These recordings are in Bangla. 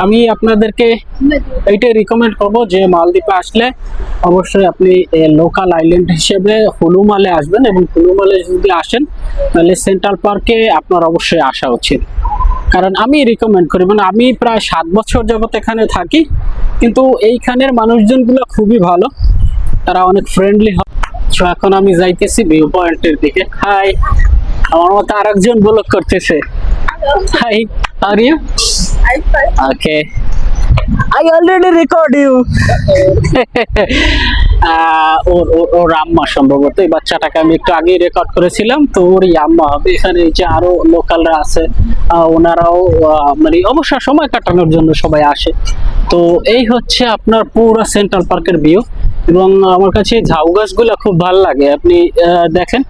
আমি আপনাদেরকে এইটাই রিকমেন্ড করব যে মালদ্বীপে আসলে অবশ্যই আপনি লোকাল আইল্যান্ড হিসেবে হুলুমালে আসবেন, এবং হুলুমালে যদি আসেন তাহলে সেন্ট্রাল পার্কে আপনার অবশ্যই আসা উচিত। কারণ আমি রিকমেন্ড করি, মানে আমি প্রায় 7 বছর যাবত এখানে থাকি, কিন্তু এইখানের মানুষজনগুলো খুবই ভালো, তারা অনেক ফ্রেন্ডলি হয়। তো এখন আমি যাইতেছি ভিউ পয়েন্টের দিকে। হাই, আমার মতো আরেকজন ব্লগ করতেছে। Hi, how are you? I'm fine. Okay. I already record you. ওর আম্মা সম্ভবত, এই বাচ্চাটাকে আমি একটু আগেই রেকর্ড করেছিলাম, তো ওরই আম্মা হবে। এখানে যে আরো লোকালরা আছে, ওনারাও মানে অবসর সময় কাটানোর জন্য সবাই আসে। তো এই হচ্ছে আপনার পুরো সেন্ট্রাল পার্কের ভিউ, এবং আমার কাছে এই ঝাউ গাছগুলো খুব ভালো লাগে। আপনি দেখেন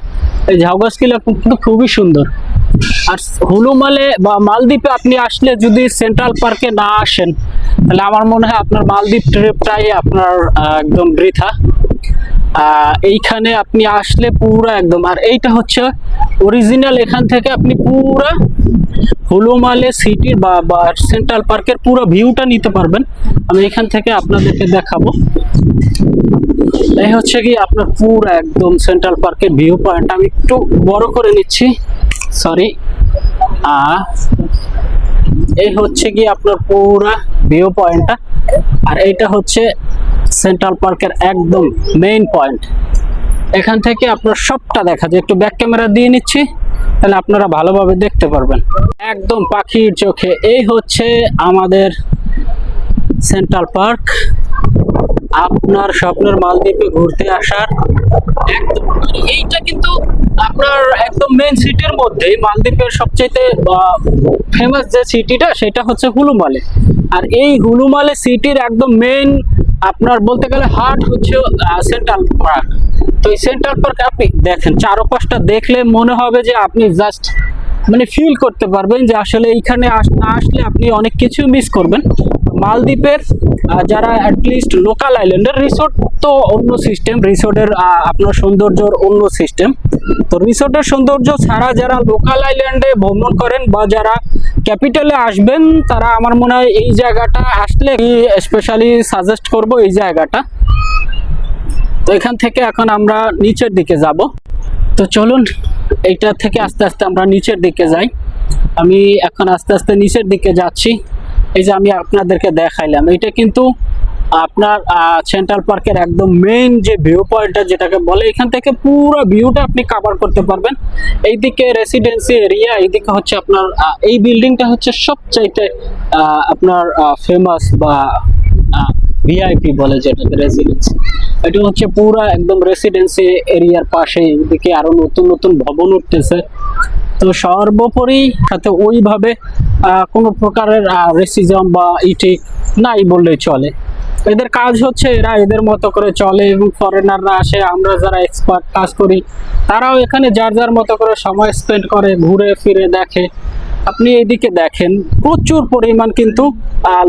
এই ঝাউ গাছগুলো কিন্তু খুবই সুন্দর। আর হুলুমালে বা মালদ্বীপে আপনি আসলে যদি সেন্ট্রাল পার্কে না আসেন তাহলে আমার মনে হয় আপনার মালদ্বীপ ট্রিপটাই আপনার একদম বৃথা। এইখানে আপনি আসলে পুরো একদম, আর এইটা হচ্ছে অরিজিনাল, এখান থেকে আপনি পুরো হুলুমালে সিটির বা সেন্ট্রাল পার্কের পুরো ভিউটা নিতে পারবেন। আমি এখান থেকে আপনাদেরকে দেখাবো। এই হচ্ছে কি আপনার পুরো একদম সেন্ট্রাল পার্কের ভিউ পয়েন্ট। আমি একটু বড় করে নিচ্ছি, সরি। এই হচ্ছে কি আপনার পুরো ভিউ পয়েন্টটা, আর এইটা হচ্ছে সেন্ট্রাল পার্কের একদম মেইন পয়েন্ট। এখান থেকে আপনার সবটা দেখা যায়। একটু ব্যাক ক্যামেরা দিয়ে নিচ্ছি, তাহলে আপনারা ভালোভাবে দেখতে পারবেন একদম পাখির চোখে। এই হচ্ছে আমাদের সেন্ট্রাল পার্ক। আপনার স্বপ্নের মালদ্বীপে ঘুরতে আসার একদম, এইটা কিন্তু আপনার একদম মেইন সিটির মধ্যে। মালদ্বীপের সবচেয়ে ফেমাস যে সিটিটা সেটা হচ্ছে হুলুমালে, আর এই হুলুমালে সিটির একদম মেইন আপনার বলতে গেলে হার্ট হচ্ছে সেন্ট্রাল পার্ক। তো এই সেন্ট্রাল পার্ক আপনি দেখেন, চারপাশটা দেখলে মনে হবে যে আপনি জাস্ট মানে ফিল করতে পারবেন যে আসলে এইখানে না আসলে আপনি অনেক কিছু মিস করবেন। মালদ্বীপের যারা অ্যাটলিস্ট লোকাল আইল্যান্ডের, রিসোর্ট তো অন্য সিস্টেম, রিসোর্টের আপনার সৌন্দর্যর অন্য সিস্টেম। তো রিসোর্টের সৌন্দর্য ছাড়া যারা লোকাল আইল্যান্ডে ভ্রমণ করেন বা যারা ক্যাপিটালে আসবেন, তারা আমার মনে হয় এই জায়গাটা আসলে স্পেশালি সাজেস্ট করব এই জায়গাটা। তো এখান থেকে এখন আমরা নিচের দিকে যাব। তো চলুন এইটা থেকে আস্তে আস্তে আমরা নিচের দিকে যাই। আমি এখন আস্তে আস্তে নিচের দিকে যাচ্ছি। এই যে আমি আপনাদেরকে দেখাইলাম, এটা কিন্তু আপনার সেন্ট্রাল পার্কের একদম মেইন যে ভিউ পয়েন্টটা যেটাকে বলে, এখান থেকে পুরো ভিউটা আপনি কভার করতে পারবেন। এইদিকে রেসিডেন্সি এরিয়া, এইদিকে হচ্ছে আপনার এই বিল্ডিংটা হচ্ছে সবচাইতে আপনার ফেমাস বা ভিআইপি বলে যেটাকে রেসিডেন্সি। এটা হচ্ছে পুরো একদম রেসিডেন্সি এরিয়ার পাশে। এদিকে আরো নতুন নতুন ভবন উঠতেছে। তো সর্বোপরি সাথে ওইভাবে কোনো প্রকারের রেসিজম বা ইটি নাই বললেই চলে। এদের কাজ হচ্ছে এরা এদের মতো করে চলে, এবং ফরেনাররা আসে, আমরা যারা এক্সপার্ট কাজ করি তারাও এখানে যার যার মতো করে সময় স্পেন্ড করে, ঘুরে ফিরে দেখে। আপনি এইদিকে দেখেন প্রচুর পরিমাণ কিন্তু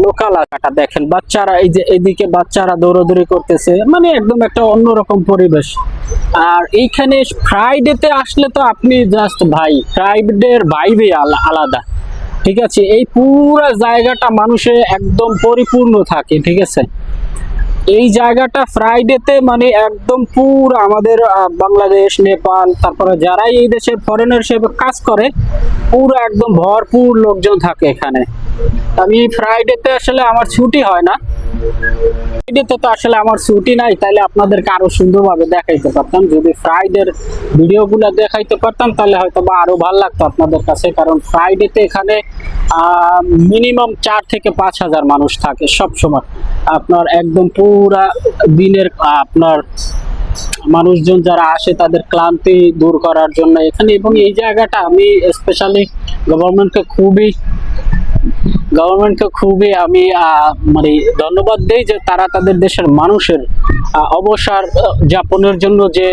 লোকাল আকাটা দেখেন, বাচ্চারা এই যে এইদিকে বাচ্চারা দৌড়াদৌড়ি করতেছে, মানে একদম একটা অন্যরকম পরিবেশ। আর এইখানে ফ্রাইডেতে আসলে তো আপনি জাস্ট ভাই, ফ্রাইডের ভাইবে আলাদা, ঠিক আছে। এই পুরো জায়গাটা মানুষে একদম পরিপূর্ণ থাকে, ঠিক আছে। এই জায়গাটা ফ্রাইডেতে মানে একদম পুরো আমাদের বাংলাদেশ, নেপাল, তারপরে যারাই এই দেশে ফরেনার হিসেবে কাজ করে পুরো একদম ভরপুর লোকজন থাকে এখানে। আমি ফ্রাইডেতে আসলে আমার ছুটি হয় না, ফ্রাইডেতে তো আসলে আমার ছুটি নাই, তাহলে আপনাদেরকে আরো সুন্দরভাবে দেখাইতে পারতাম। যদি ফ্রাইডের ভিডিওগুলো দেখাইতে পারতাম তাহলে হয়তো বা আরো ভালো লাগতো আপনাদের কাছে। কারণ ফ্রাইডেতে এখানে মিনিমাম 4 থেকে 5 হাজার মানুষ থাকে সব সময়। আপনার একদম পুরা দিনের আপনার মানুষজন যারা আসে তাদের ক্লান্তি দূর করার জন্য এখানে। এবং এই জায়গাটা আমি স্পেশালি গভর্নমেন্টকে খুবই আমি মানে ধন্যবাদ দেই যে তারা তাদের দেশের মানুষের অবসর যাপনের জন্য যে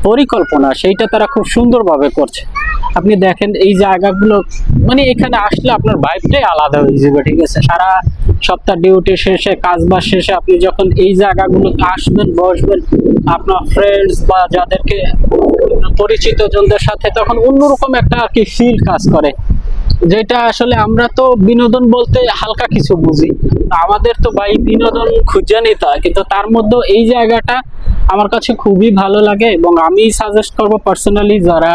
পরিকল্পনা সেইটা তারা খুব সুন্দরভাবে করছে। আপনি দেখেন এই জায়গাগুলো, মানে এখানে আসলে আপনার ভাইবটাই আলাদা হয়ে যাবে, ঠিক আছে। সারা সপ্তাহ ডিউটি শেষে, কাজ বাজ শেষে আপনি যখন এই জায়গাগুলোতে আসবেন, বসবেন আপনার ফ্রেন্ডস বা যাদেরকে পরিচিত জনদের সাথে, তখন অন্যরকম একটা আর কি ফিল কাজ করে। যেটা আসলে আমরা তো বিনোদন বলতে হালকা কিছু বুঝি, আমাদের তো ভাই বিনোদন খুঁজে নিতে হয়, কিন্তু তার মধ্যে এই জায়গাটা আমার কাছে খুবই ভালো লাগে এবং আমি সাজেস্ট করব পার্সোনালি যারা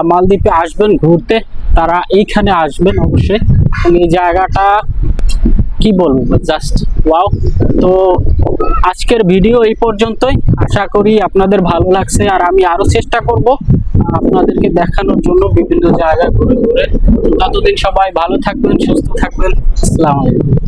মালদ্বীপে আসবেন ঘুরতে তারা এইখানে আসবেন অবশ্যই। এবং এই জায়গাটা কি বলবো, জাস্ট ওয়াও। তো আজকের ভিডিও এই পর্যন্তই, আশা করি আপনাদের ভালো লাগছে, আর আমি আরো চেষ্টা করব আপনাদেরকে দেখানোর জন্য বিভিন্ন জায়গা ঘুরে ঘুরে। ততদিন সবাই ভালো থাকবেন, সুস্থ থাকবেন। আসসালামু আলাইকুম।